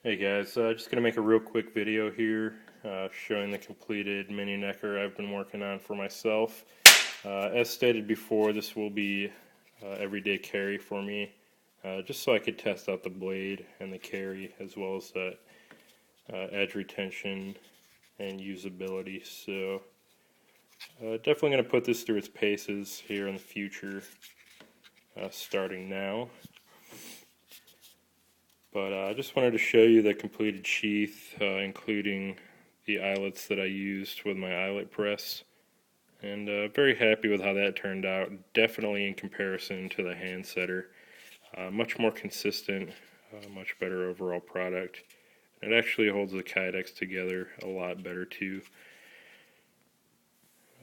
Hey guys, just gonna make a real quick video here showing the completed mini necker I've been working on for myself. As stated before, this will be everyday carry for me, just so I could test out the blade and the carry as well as that edge retention and usability. So definitely gonna put this through its paces here in the future, starting now. But I just wanted to show you the completed sheath, including the eyelets that I used with my eyelet press. And very happy with how that turned out, definitely in comparison to the hand setter. Much more consistent, much better overall product. It actually holds the Kydex together a lot better too.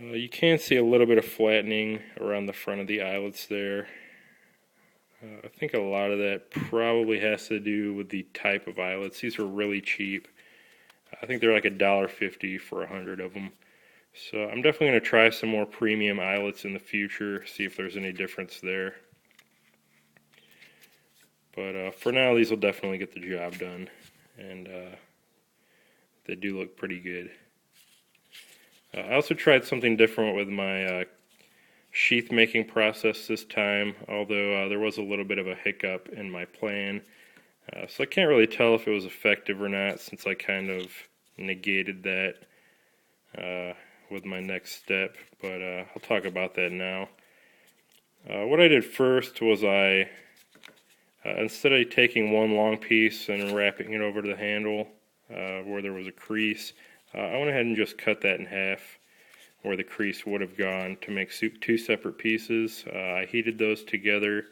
You can see a little bit of flattening around the front of the eyelets there. I think a lot of that probably has to do with the type of eyelets. These are really cheap. I think they're like $1.50 for 100 of them. So I'm definitely going to try some more premium eyelets in the future, see if there's any difference there. But for now, these will definitely get the job done, and they do look pretty good. I also tried something different with my sheath making process this time, although there was a little bit of a hiccup in my plan. So I can't really tell if it was effective or not, since I kind of negated that with my next step, but I'll talk about that now. What I did first was instead of taking one long piece and wrapping it over to the handle where there was a crease, I went ahead and just cut that in half where the crease would have gone to make two separate pieces. I heated those together,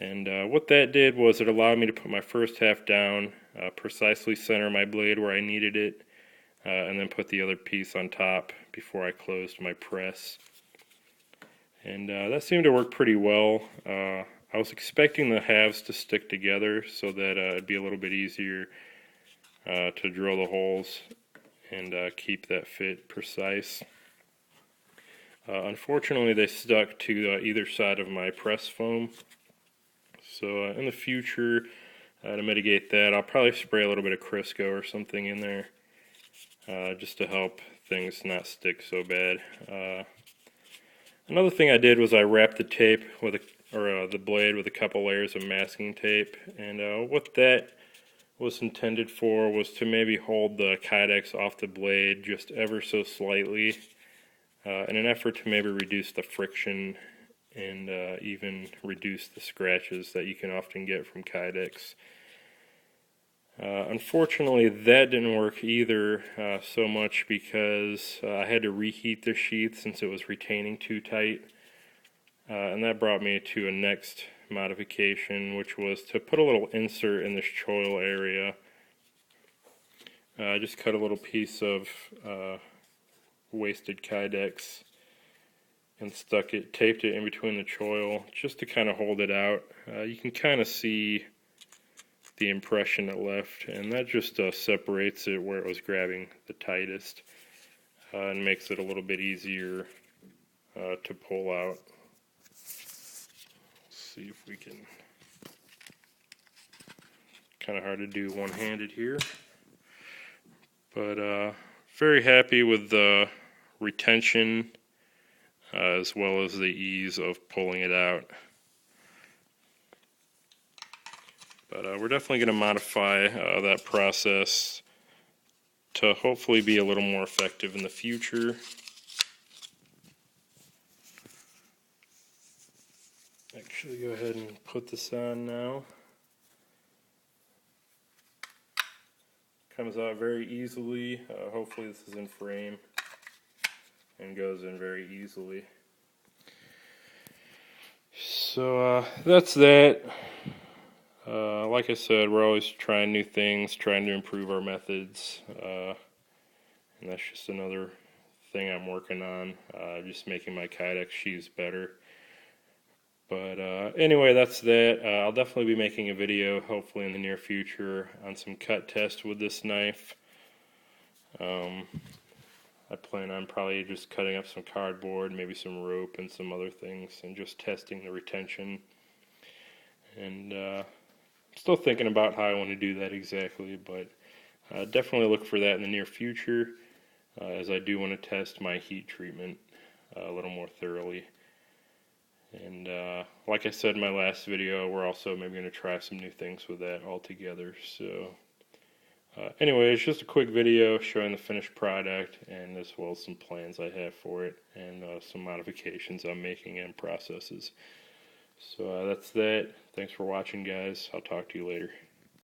and what that did was it allowed me to put my first half down, precisely center my blade where I needed it, and then put the other piece on top before I closed my press. And that seemed to work pretty well. I was expecting the halves to stick together so that it'd be a little bit easier to drill the holes and keep that fit precise. Unfortunately, they stuck to either side of my press foam. So in the future, to mitigate that, I'll probably spray a little bit of Crisco or something in there just to help things not stick so bad. Another thing I did was I wrapped the tape with the blade with a couple layers of masking tape, and what that was intended for was to maybe hold the Kydex off the blade just ever so slightly, in an effort to maybe reduce the friction and even reduce the scratches that you can often get from Kydex. Unfortunately, that didn't work either so much because I had to reheat the sheath since it was retaining too tight. And that brought me to a next modification, which was to put a little insert in this choil area. I just cut a little piece of wasted Kydex and taped it in between the choil just to kind of hold it out. You can kind of see the impression it left, and that just separates it where it was grabbing the tightest and makes it a little bit easier to pull out. Let's see if we can. Kind of hard to do one-handed here, but very happy with the retention as well as the ease of pulling it out. But we're definitely going to modify that process to hopefully be a little more effective in the future. Actually, go ahead and put this on now. Comes out very easily. Hopefully this is in frame and goes in very easily. So that's that. Like I said, we're always trying new things, trying to improve our methods, and that's just another thing I'm working on, just making my Kydex sheaths better. But anyway, that's that. I'll definitely be making a video, hopefully in the near future, on some cut tests with this knife. I plan on probably just cutting up some cardboard, maybe some rope and some other things, and just testing the retention. And Still thinking about how I want to do that exactly, but definitely look for that in the near future, as I do want to test my heat treatment a little more thoroughly. And like I said in my last video, we're also maybe going to try some new things with that altogether. So anyway, it's just a quick video showing the finished product, and as well as some plans I have for it, and some modifications I'm making and processes. So that's that. Thanks for watching, guys. I'll talk to you later.